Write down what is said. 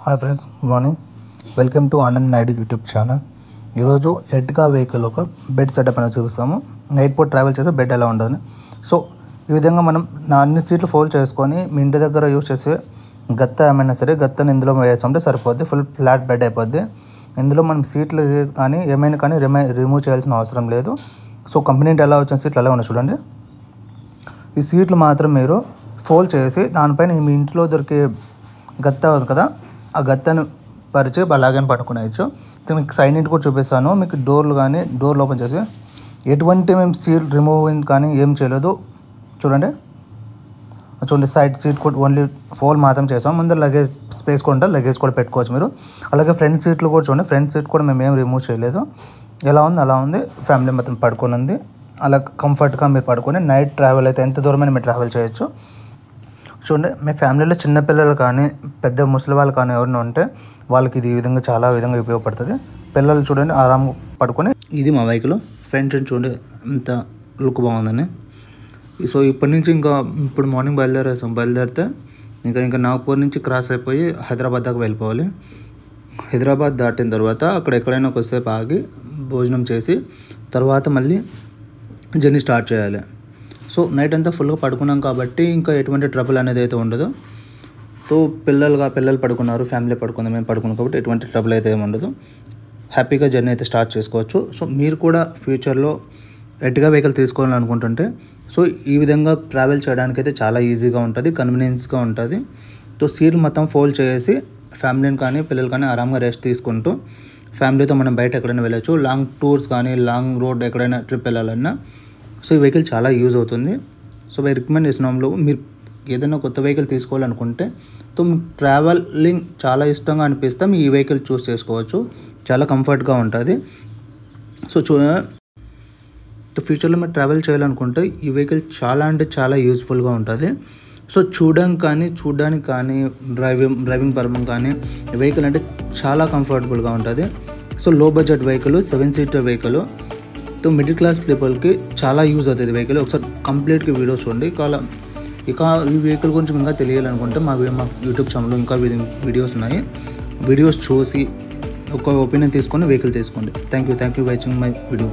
Hi friends, good morning. Welcome to Anand Naidu YouTube channel. ఈరోజు Ertiga vehicle ఒక bed setup అనేది చూపిస్తాము. నైట్ పూట ట్రావెల్ చేసే బెడ్ ఎలా ఉండదు. సో ఈ విధంగా మనం అన్ని సీట్లు ఫోల్డ్ చేసుకొని మీ ఇంటి దగ్గర యూజ్ చేసే గత్త ఏమైనా సరే గత్తని ఇందులో వేసుకుంటే సరిపోద్ది. ఫుల్ ఫ్లాట్ బెడ్ అయిపోద్ది. ఇందులో మనం సీట్లు కానీ ఏమైనా కానీ రిమూవ్ చేయాల్సిన అవసరం లేదు. సో కంపెనీ ఎలా వచ్చిన సీట్లు అలా ఉన్నాయి చూడండి. ఈ సీట్లు మాత్రం మీరు ఫోల్డ్ చేసి దానిపైన మీ ఇంట్లో దొరికే గత్త ఉంది కదా, ఆ గత్తను పరిచి అలాగని పట్టుకునేయచ్చు. మీకు సైడ్ ఇంటి కూడా చూపిస్తాను. మీకు డోర్లు కానీ డోర్లు ఓపెన్ చేసి ఎటువంటి మేము సీట్ రిమూవింగ్ కానీ ఏం చేయలేదు. చూడండి సైడ్ సీట్ కూడా ఓన్లీ ఫోల్డ్ మాత్రం చేసాం. ముందు లగేజ్ స్పేస్ కూడా ఉంటుంది, లగేజ్ కూడా పెట్టుకోవచ్చు మీరు. అలాగే ఫ్రంట్ సీట్లు కూడా చూడండి, ఫ్రంట్ సీట్ కూడా మేము ఏం రిమూవ్ చేయలేదు. ఎలా ఉంది అలా ఉంది. ఫ్యామిలీ మొత్తం పడుకొని ఉంది. అలా కంఫర్ట్గా మీరు పడుకొని నైట్ ట్రావెల్ అయితే ఎంత దూరమైనా మీరు ట్రావెల్ చేయొచ్చు. చూడండి, మీ ఫ్యామిలీలో చిన్నపిల్లలు కానీ పెద్ద ముసలి వాళ్ళు కానీ ఎవరైనా ఉంటే వాళ్ళకి ఇది ఈ విధంగా చాలా విధంగా ఉపయోగపడుతుంది. పిల్లలు చూడండి ఆరాంగా పడుకొని. ఇది మా వెహికల్ ఫ్రంట్ చూడండి ఎంత లుక్ బాగుందని. సో ఇప్పటి నుంచి ఇప్పుడు మార్నింగ్ బయలుదేరితే ఇంకా నాగ్పూర్ నుంచి క్రాస్ అయిపోయి హైదరాబాద్ దాకా వెళ్ళిపోవాలి. హైదరాబాద్ దాటిన తర్వాత అక్కడ ఎక్కడైనా కొద్దిసేపు ఆగి భోజనం చేసి తర్వాత మళ్ళీ జర్నీ స్టార్ట్ చేయాలి. సో నైట్ అంతా ఫుల్గా పడుకున్నాం కాబట్టి ఇంకా ఎటువంటి ట్రబుల్ అనేది అయితే ఉండదు. సో పిల్లలు పడుకున్నారు, ఫ్యామిలీ పడుకుంది, మేము పడుకున్నాం కాబట్టి ఎటువంటి ట్రబుల్ అయితే ఏమి ఉండదు. హ్యాపీగా జర్నీ అయితే స్టార్ట్ చేసుకోవచ్చు. సో మీరు కూడా ఫ్యూచర్లో ఎర్టిగా వెహికల్ తీసుకోవాలనుకుంటుంటే సో ఈ విధంగా ట్రావెల్ చేయడానికి అయితే చాలా ఈజీగా ఉంటుంది, కన్వీనియన్స్గా ఉంటుంది. సో సీట్లు మొత్తం ఫోల్డ్ చేసి ఫ్యామిలీని కానీ పిల్లలు కానీ ఆరాంగా రెస్ట్ తీసుకుంటూ ఫ్యామిలీతో మనం బయట ఎక్కడైనా వెళ్ళచ్చు. లాంగ్ టూర్స్ కానీ లాంగ్ రోడ్ ఎక్కడైనా ట్రిప్ వెళ్ళాలన్నా సో ఈ వెహికల్ చాలా యూజ్ అవుతుంది. సో బై రికమెండ్ చేసినాంలో మీరు ఏదైనా కొత్త వెహికల్ తీసుకోవాలనుకుంటే సో మీకు ట్రావెలింగ్ చాలా ఇష్టంగా అనిపిస్తే మీ ఈ వెహికల్ చూస్ చేసుకోవచ్చు. చాలా కంఫర్ట్గా ఉంటుంది. సో ఫ్యూచర్లో మీరు ట్రావెల్ చేయాలనుకుంటే ఈ వెహికల్ చాలా అంటే చాలా యూజ్ఫుల్గా ఉంటుంది. సో చూడడానికి కానీ డ్రైవింగ్ పర్పస్ కానీ ఈ వెహికల్ అంటే చాలా కంఫర్టబుల్గా ఉంటుంది. సో లో budget vehicle, 7 seater vehicle. So middle class పీపుల్కి చాలా యూజ్ అవుతుంది వెహికల్. ఒకసారి కంప్లీట్గా వీడియో చూడండి. ఇక ఈ వెహికల్ గురించి ఇంకా తెలియాలనుకుంటే మా యూట్యూబ్ ఛానల్లో ఇంకా వీడియోస్ ఉన్నాయి. వీడియోస్ చూసి ఒక ఒపీనియన్ తీసుకొని వెహికల్ తీసుకోండి. Thank you watching my video.